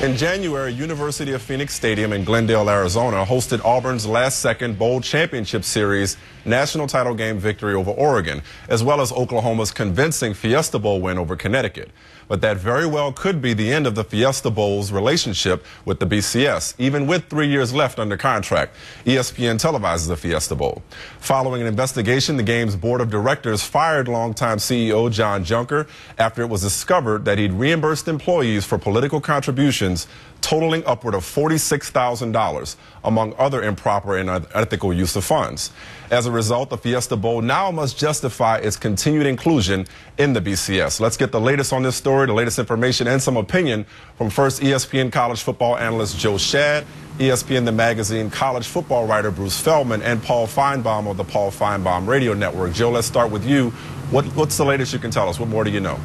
In January, University of Phoenix Stadium in Glendale, Arizona, hosted Auburn's last-second Bowl Championship Series national title game victory over Oregon, as well as Oklahoma's convincing Fiesta Bowl win over Connecticut. But that very well could be the end of the Fiesta Bowl's relationship with the BCS, even with 3 years left under contract. ESPN televises the Fiesta Bowl. Following an investigation, the game's board of directors fired longtime CEO John Junker after it was discovered that he'd reimbursed employees for political contributions totaling upward of $46,000, among other improper and unethical use of funds. As a result, the Fiesta Bowl now must justify its continued inclusion in the BCS. Let's get the latest on this story, the latest information, and some opinion from first ESPN college football analyst Joe Schad, ESPN The Magazine college football writer Bruce Feldman, and Paul Feinbaum of the Paul Feinbaum Radio Network. Joe, let's start with you. What's the latest you can tell us? What more do you know?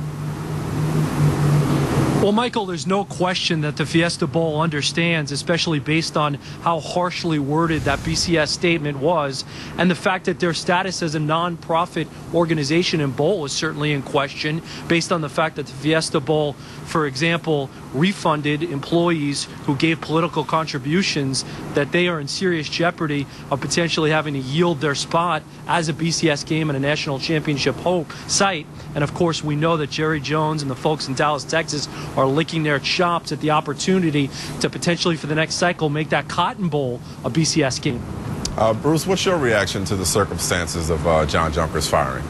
Well, Michael, there's no question that the Fiesta Bowl understands, especially based on how harshly worded that BCS statement was, and the fact that their status as a non-profit organization and bowl is certainly in question, based on the fact that the Fiesta Bowl, for example, refunded employees who gave political contributions, that they are in serious jeopardy of potentially having to yield their spot as a BCS game in a national championship site. And of course, we know that Jerry Jones and the folks in Dallas, Texas are licking their chops at the opportunity to potentially, for the next cycle, make that Cotton Bowl a BCS game. Bruce, what's your reaction to the circumstances of John Junker's firing?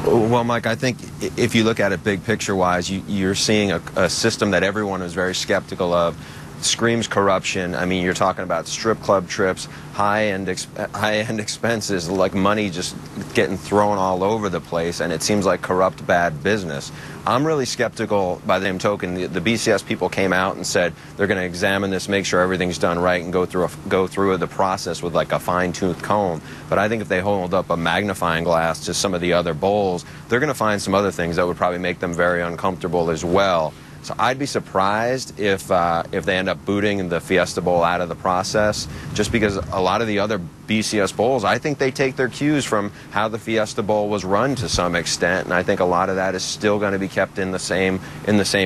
Well, Mike, I think if you look at it big picture-wise, you're seeing a system that everyone is very skeptical of. Screams corruption. I mean, you're talking about strip club trips, high-end expenses, like money just getting thrown all over the place, and it seems like corrupt, bad business. I'm really skeptical. By the same token, the BCS people came out and said they're going to examine this, make sure everything's done right, and go through the process with like a fine-tooth comb. But I think if they hold up a magnifying glass to some of the other bowls, they're going to find some other things that would probably make them very uncomfortable as well. So I'd be surprised if they end up booting the Fiesta Bowl out of the process, just because a lot of the other BCS bowls, I think they take their cues from how the Fiesta Bowl was run to some extent, and I think a lot of that is still going to be kept in the same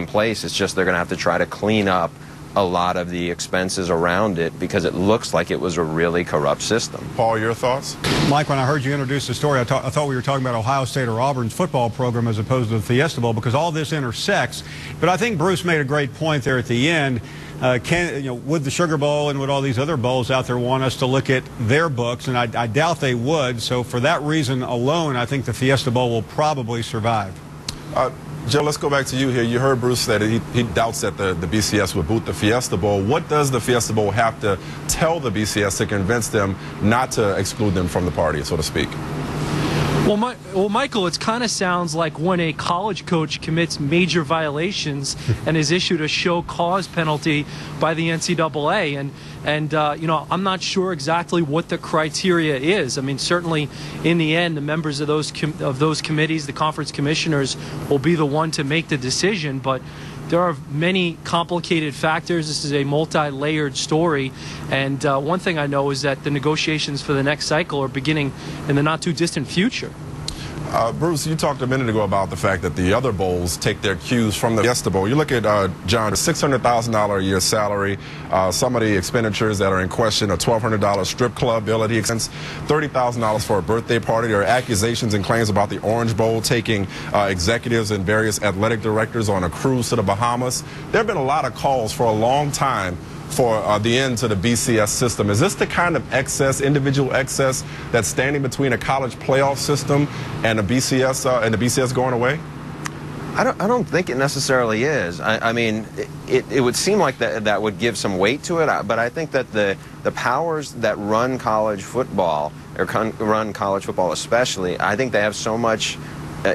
place. It's just they're going to have to try to clean up a lot of the expenses around it because it looks like it was a really corrupt system. Paul, your thoughts? Mike, when I heard you introduce the story, I thought we were talking about Ohio State or Auburn's football program as opposed to the Fiesta Bowl, because all this intersects. But I think Bruce made a great point there at the end. Would the Sugar Bowl and would all these other bowls out there want us to look at their books? And I doubt they would. So for that reason alone, I think the Fiesta Bowl will probably survive. Joe, let's go back to you here. You heard Bruce say that he doubts that the BCS would boot the Fiesta Bowl. What does the Fiesta Bowl have to tell the BCS to convince them not to exclude them from the party, so to speak? Well, Michael, it kind of sounds like when a college coach commits major violations and is issued a show cause penalty by the NCAA. And I'm not sure exactly what the criteria is. I mean, certainly in the end, the members of those committees, the conference commissioners, will be the one to make the decision. But there are many complicated factors. This is a multi-layered story. And one thing I know is that the negotiations for the next cycle are beginning in the not-too-distant future. Bruce, you talked a minute ago about the fact that the other bowls take their cues from the Fiesta Bowl. You look at John, a $600,000 a year salary, some of the expenditures that are in question, a $1,200 strip club bill that he extends, $30,000 for a birthday party. There are accusations and claims about the Orange Bowl taking executives and various athletic directors on a cruise to the Bahamas. There have been a lot of calls for a long time for the end to the BCS system. Is this the kind of excess, individual excess, that's standing between a college playoff system and the BCS going away? I don't think it necessarily is. I mean, it would seem like that would give some weight to it, but I think that the powers that run college football, or run college football especially, I think they have so much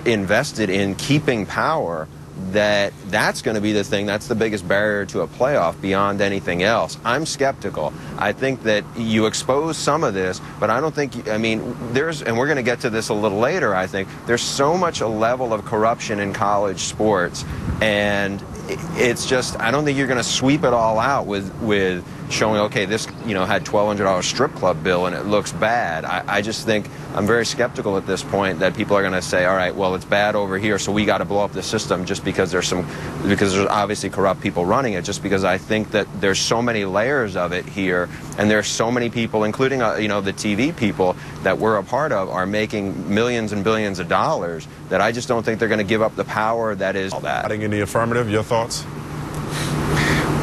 invested in keeping power that's going to be the thing. That's the biggest barrier to a playoff beyond anything else. I'm skeptical. I think that you expose some of this, but I don't think, I mean, and we're going to get to this a little later, I think, there's so much a level of corruption in college sports, and it's just, I don't think you're going to sweep it all out with showing, okay, this, had $1,200 strip club bill and it looks bad. I just think I'm very skeptical at this point that people are going to say, all right, well, it's bad over here, so we got to blow up the system just because there's obviously corrupt people running it, just because I think that there's so many layers of it here, and there's so many people, including, the TV people that we're a part of, are making millions and billions of dollars, that I just don't think they're going to give up the power that is all that. In the affirmative, your thoughts?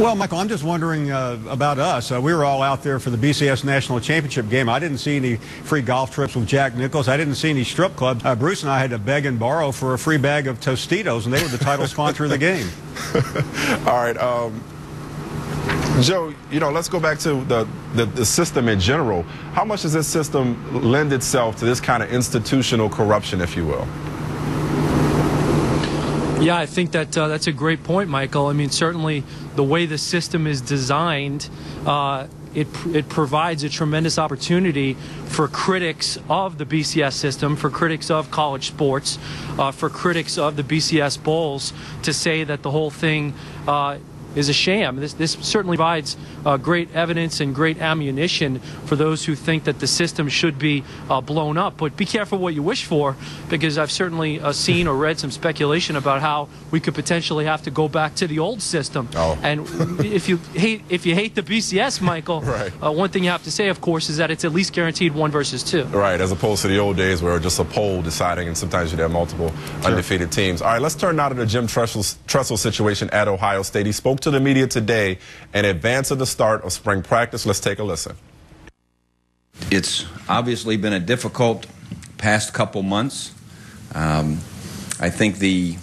Well, Michael, I'm just wondering about us. We were all out there for the BCS National Championship game. I didn't see any free golf trips with Jack Nicklaus. I didn't see any strip clubs. Bruce and I had to beg and borrow for a free bag of Tostitos, and they were the title sponsor of the game. All right, Joe, let's go back to the system in general. How much does this system lend itself to this kind of institutional corruption, if you will? Yeah, I think that that's a great point, Michael. I mean, certainly the way the system is designed, it provides a tremendous opportunity for critics of the BCS system, for critics of college sports, for critics of the BCS bowls to say that the whole thing is a sham. This certainly provides great evidence and great ammunition for those who think that the system should be blown up. But be careful what you wish for, because I've certainly seen or read some speculation about how we could potentially have to go back to the old system. Oh. And if you hate the BCS, Michael, right. One thing you have to say, of course, is that it's at least guaranteed 1 versus 2. Right, as opposed to the old days where just a poll deciding, and sometimes you'd have multiple undefeated teams. All right, let's turn now to the Jim Tressel situation at Ohio State. He spoke to the media today in advance of the start of spring practice. Let's take a listen. It's obviously been a difficult past couple months. I think the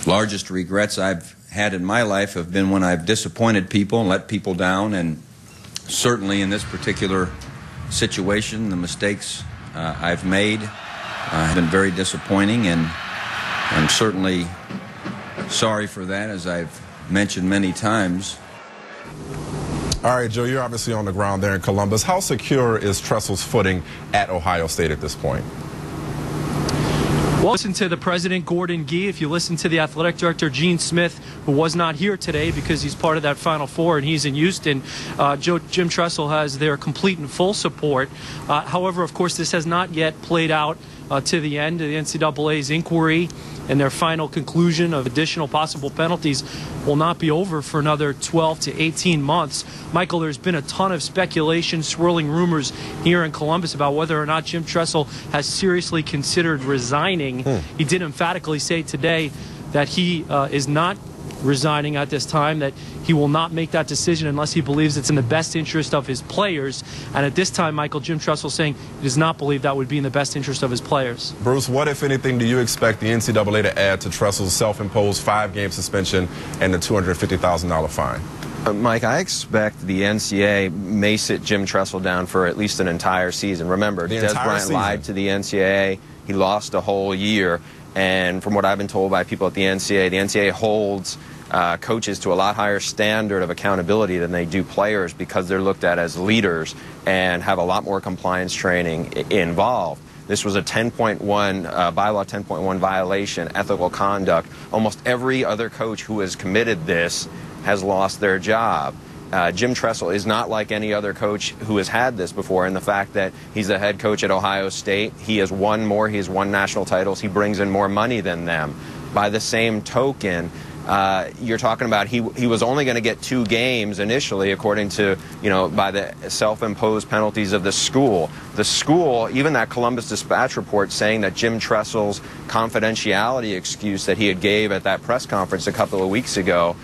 largest regrets I've had in my life have been when I've disappointed people and let people down, and certainly in this particular situation, the mistakes I've made have been very disappointing, and I'm certainly sorry for that, as I've mentioned many times. All right, Joe, you're obviously on the ground there in Columbus. How secure is Tressel's footing at Ohio State at this point? Well, listen to the president, Gordon Gee. If you listen to the athletic director, Gene Smith, who was not here today because he's part of that Final Four and he's in Houston, Jim Tressel has their complete and full support. However, of course, this has not yet played out to the end. The NCAA's inquiry and their final conclusion of additional possible penalties will not be over for another 12 to 18 months. Michael, there's been a ton of speculation, swirling rumors here in Columbus about whether or not Jim Tressel has seriously considered resigning. He did emphatically say today that he is not resigning at this time, that he will not make that decision unless he believes it's in the best interest of his players. And at this time, Michael, Jim Tressel saying he does not believe that would be in the best interest of his players. Bruce, what, if anything, do you expect the NCAA to add to Tressel's self-imposed 5-game suspension and the $250,000 fine? Mike, I expect the NCAA may sit Jim Tressel down for at least an entire season. Remember, Des Bryant lied to the NCAA. He lost a whole year. And from what I've been told by people at the NCAA holds coaches to a lot higher standard of accountability than they do players, because they're looked at as leaders and have a lot more compliance training involved. This was a 10.1 bylaw 10.1 violation, ethical conduct. Almost every other coach who has committed this has lost their job. Jim Tressel is not like any other coach who has had this before, in the fact that he's the head coach at Ohio State. He has won more. He has won national titles. He brings in more money than them. By the same token, you're talking about he was only going to get 2 games initially, according to, by the self-imposed penalties of the school. The school, even that Columbus Dispatch report saying that Jim Tressel's confidentiality excuse that he had gave at that press conference a couple of weeks ago,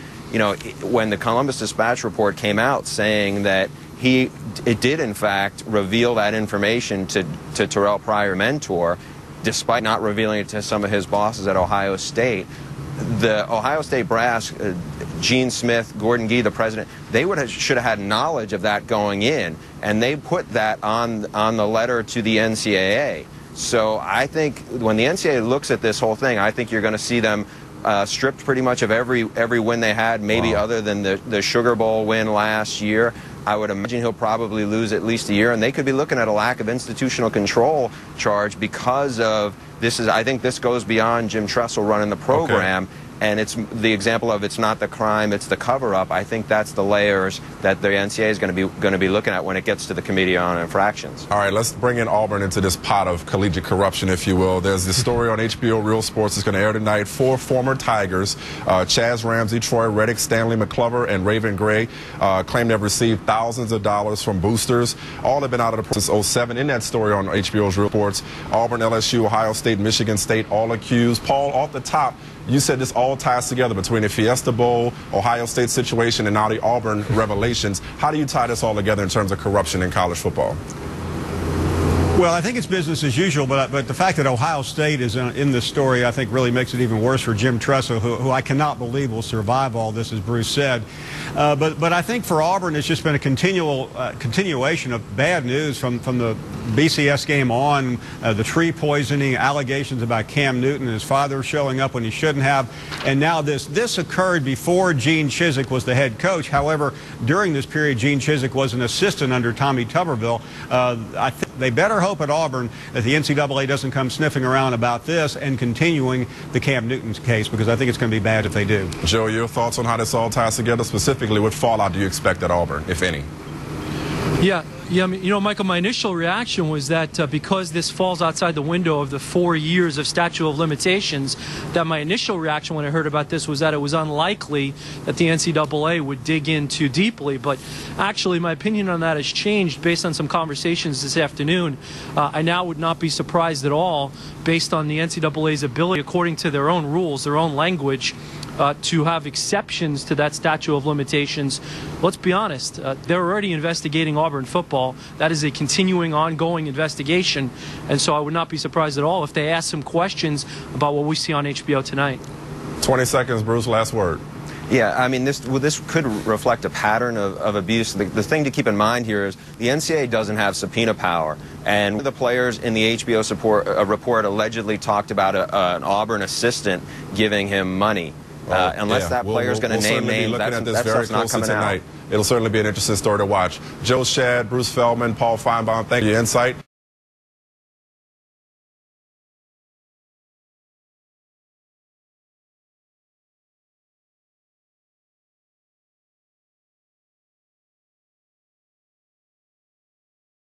when the Columbus Dispatch report came out saying that it did in fact reveal that information to Terrell Pryor Mentor, despite not revealing it to some of his bosses at Ohio State, the Ohio State brass, Gene Smith, Gordon Gee, the president, they should have had knowledge of that going in, and they put that on the letter to the NCAA. So I think when the NCAA looks at this whole thing, I think you're going to see them stripped pretty much of every win they had, maybe other than the Sugar Bowl win last year. I would imagine he'll probably lose at least a year, and they could be looking at a lack of institutional control charge because of this. I think this goes beyond Jim Tressel running the program. Okay. And it's the example of it's not the crime, it's the cover-up. I think that's the layers that the NCAA is going to be looking at when it gets to the Committee on Infractions. All right, let's bring in Auburn into this pot of collegiate corruption, if you will. There's this story on HBO Real Sports that's going to air tonight. 4 former Tigers, Chaz Ramsey, Troy Reddick, Stanley McClover, and Raven Gray, claim they've received thousands of dollars from boosters. All have been out of the process since 2007. In that story on HBO's Real Sports, Auburn, LSU, Ohio State, Michigan State, all accused. Paul, off the top, you said this all ties together between the Fiesta Bowl, Ohio State situation, and now the Auburn revelations. How do you tie this all together in terms of corruption in college football? Well, I think it's business as usual, but the fact that Ohio State is in this story, I think, really makes it even worse for Jim Tressel, who I cannot believe will survive all this, as Bruce said. But I think for Auburn, it's just been a continuation of bad news from the BCS game on, the tree poisoning, allegations about Cam Newton and his father showing up when he shouldn't have, and now this occurred before Gene Chizik was the head coach. However, during this period, Gene Chizik was an assistant under Tommy Tuberville. I think they better hope at Auburn that the NCAA doesn't come sniffing around about this and continuing the Cam Newton case, because I think it's going to be bad if they do. Joe, your thoughts on how this all ties together? Specifically, what fallout do you expect at Auburn, if any? Yeah, I mean, you know, Michael, my initial reaction was that because this falls outside the window of the 4 years of statute of limitations, that my initial reaction when I heard about this was that it was unlikely that the NCAA would dig in too deeply. But actually, my opinion on that has changed based on some conversations this afternoon. I now would not be surprised at all, based on the NCAA's ability, according to their own rules, their own language, to have exceptions to that statute of limitations. Let's be honest, they're already investigating Auburn football. That is a continuing, ongoing investigation, and so I would not be surprised at all if they ask some questions about what we see on HBO tonight. 20 seconds, Bruce, last word. Yeah, I mean, this could reflect a pattern of abuse. The thing to keep in mind here is the NCAA doesn't have subpoena power, and the players in the HBO report allegedly talked about an Auburn assistant giving him money. Unless that player is going to name names, that stuff's not coming out. It'll certainly be an interesting story to watch. Joe Shad, Bruce Feldman, Paul Feinbaum, thank you for your insight.